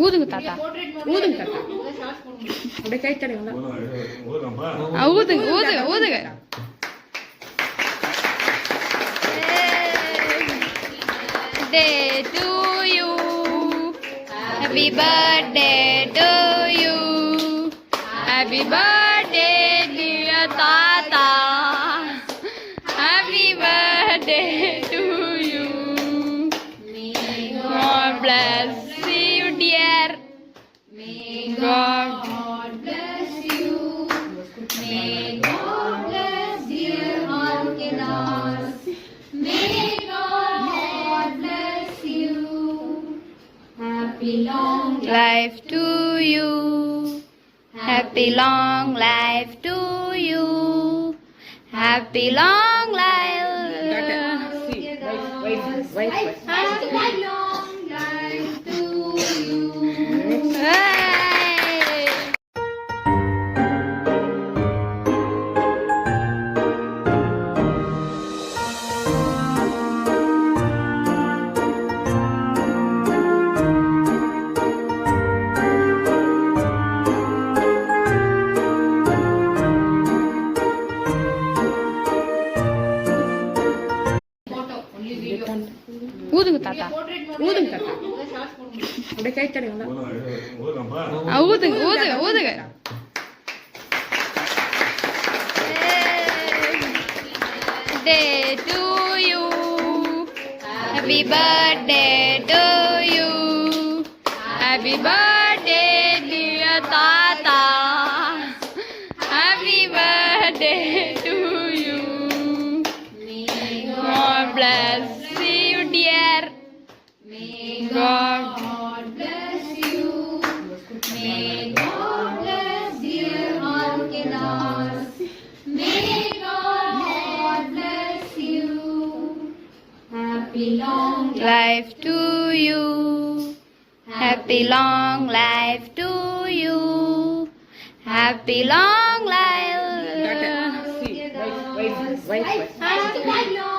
ஊதுங்க தாத்தா, ஊதுங்க தாத்தா, அப்படியே கை தடைங்களா, ஊதுங்க ஊதுங்க ஊதுங்க. Day to you, happy birthday to you, happy birthday dear Tata, happy birthday to you. God bless you dear, God bless you, may God bless dear Alkedas, may God bless you, happy long life to you, happy long life to you, happy long life, happy long life to you. Hey. ஊதுங்க தாத்தா, ஊதுங்க தாத்தா, அப்படியே கை தடைங்களா, ஊதுங்க ஊதுங்க ஊதுங்க. Day to you, happy birthday to you, happy birthday dear Tata, happy birthday to you, God bless you dear, God bless you, may God bless dear Alkedas, may God bless you, happy long life to you, happy long life to you, happy long life, happy long